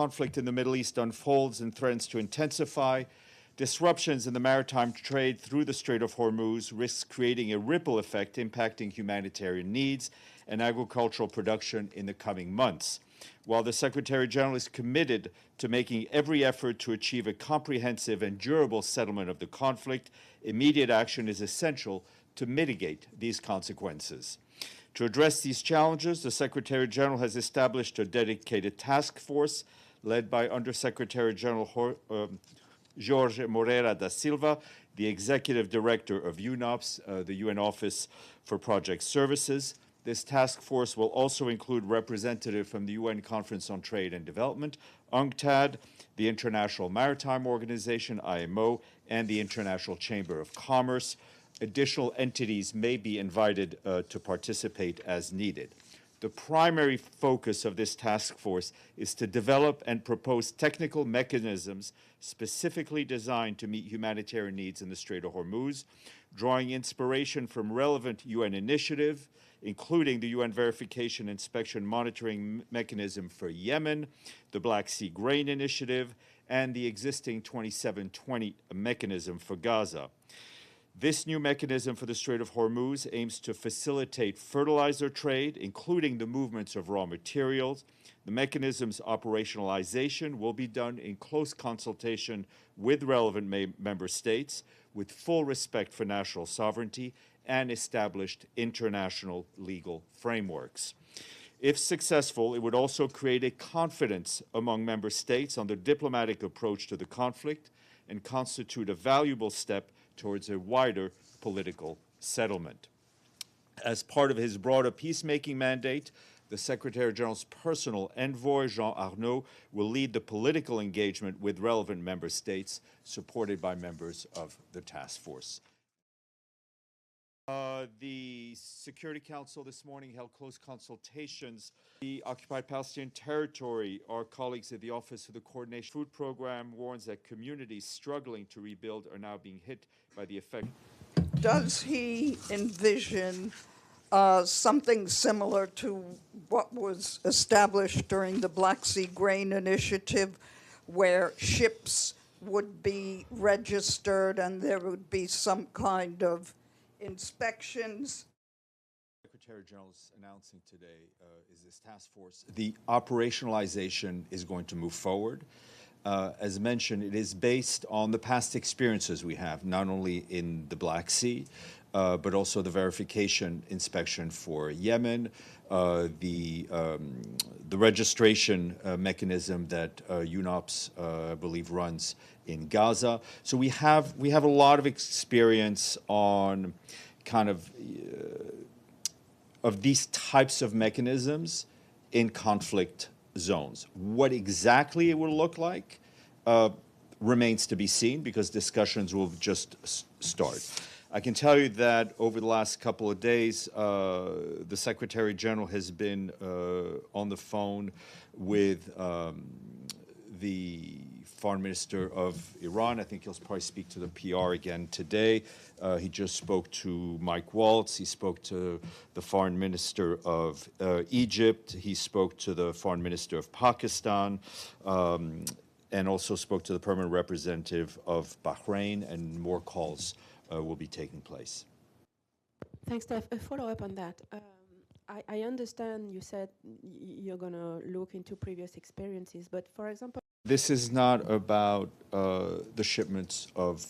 Conflict in the Middle East unfolds and threatens to intensify. Disruptions in the maritime trade through the Strait of Hormuz risks creating a ripple effect impacting humanitarian needs and agricultural production in the coming months. While the Secretary General is committed to making every effort to achieve a comprehensive and durable settlement of the conflict, immediate action is essential to mitigate these consequences. To address these challenges, the Secretary General has established a dedicated task force led by Undersecretary General Jorge Moreira da Silva, the Executive Director of UNOPS, the UN Office for Project Services. This task force will also include representatives from the UN Conference on Trade and Development, UNCTAD, the International Maritime Organization, IMO, and the International Chamber of Commerce. Additional entities may be invited to participate as needed. The primary focus of this task force is to develop and propose technical mechanisms specifically designed to meet humanitarian needs in the Strait of Hormuz, drawing inspiration from relevant UN initiatives, including the UN Verification, Inspection, Monitoring Mechanism for Yemen, the Black Sea Grain Initiative, and the existing 2720 mechanism for Gaza. This new mechanism for the Strait of Hormuz aims to facilitate fertilizer trade, including the movements of raw materials. The mechanism's operationalization will be done in close consultation with relevant member states, with full respect for national sovereignty and established international legal frameworks. If successful, it would also create a confidence among member states on the diplomatic approach to the conflict and constitute a valuable step towards a wider political settlement. As part of his broader peacemaking mandate, the Secretary General's personal envoy, Jean Arnaud, will lead the political engagement with relevant member states, supported by members of the task force. The Security Council this morning held close consultations. The occupied Palestinian territory, our colleagues at the Office of the Coordination Food Program warns that communities struggling to rebuild are now being hit by the effect. Does he envision something similar to what was established during the Black Sea Grain Initiative, where ships would be registered and there would be some kind of inspections? Secretary General is announcing today is this task force. The operationalization is going to move forward. As mentioned, it is based on the past experiences we have, not only in the Black Sea, but also the verification inspection for Yemen, the registration mechanism that UNOPS, I believe, runs in Gaza. So we have a lot of experience on kind of these types of mechanisms in conflict zones. What exactly it will look like remains to be seen, because discussions will just start. I can tell you that over the last couple of days, the Secretary General has been on the phone with the Foreign Minister of Iran. I think he'll probably speak to the PR again today. He just spoke to Mike Waltz. He spoke to the Foreign Minister of Egypt. He spoke to the Foreign Minister of Pakistan, and also spoke to the Permanent Representative of Bahrain, and more calls will be taking place. Thanks, Steph. A follow-up on that. I understand you said you're going to look into previous experiences, but for example, this is not about the shipments of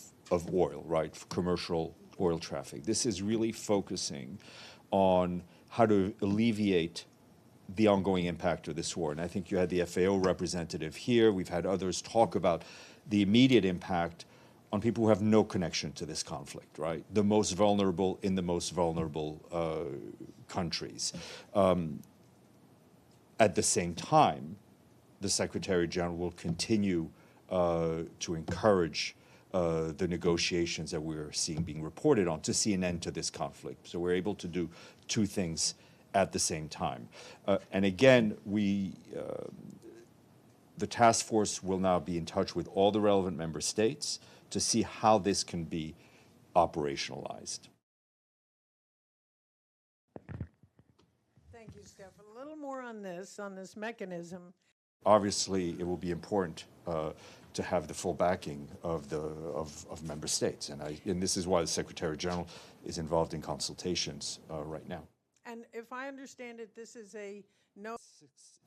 oil, right, commercial oil traffic. This is really focusing on how to alleviate the ongoing impact of this war. And I think you had the FAO representative here. We've had others talk about the immediate impact on people who have no connection to this conflict, right? The most vulnerable in the most vulnerable countries. At the same time, the Secretary General will continue to encourage the negotiations that we're seeing being reported on to see an end to this conflict. So we're able to do two things at the same time. And again, the task force will now be in touch with all the relevant member states to see how this can be operationalized. Thank you, Steph. A little more on this mechanism. Obviously, it will be important to have the full backing of member states, and this is why the Secretary General is involved in consultations right now. And if I understand it, this is a no.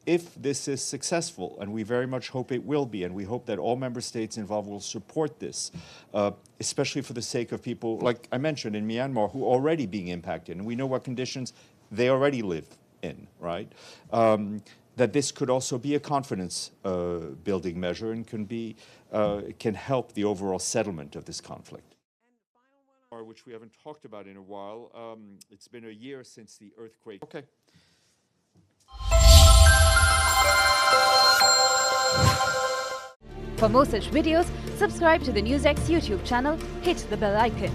If this is successful, and we very much hope it will be, and we hope that all member states involved will support this, especially for the sake of people, like I mentioned, in Myanmar, who are already being impacted, and we know what conditions they already live in, right? That this could also be a confidence building measure and can help the overall settlement of this conflict. Which we haven't talked about in a while. It's been a year since the earthquake. Okay. For more such videos, subscribe to the NewsX YouTube channel, hit the bell icon.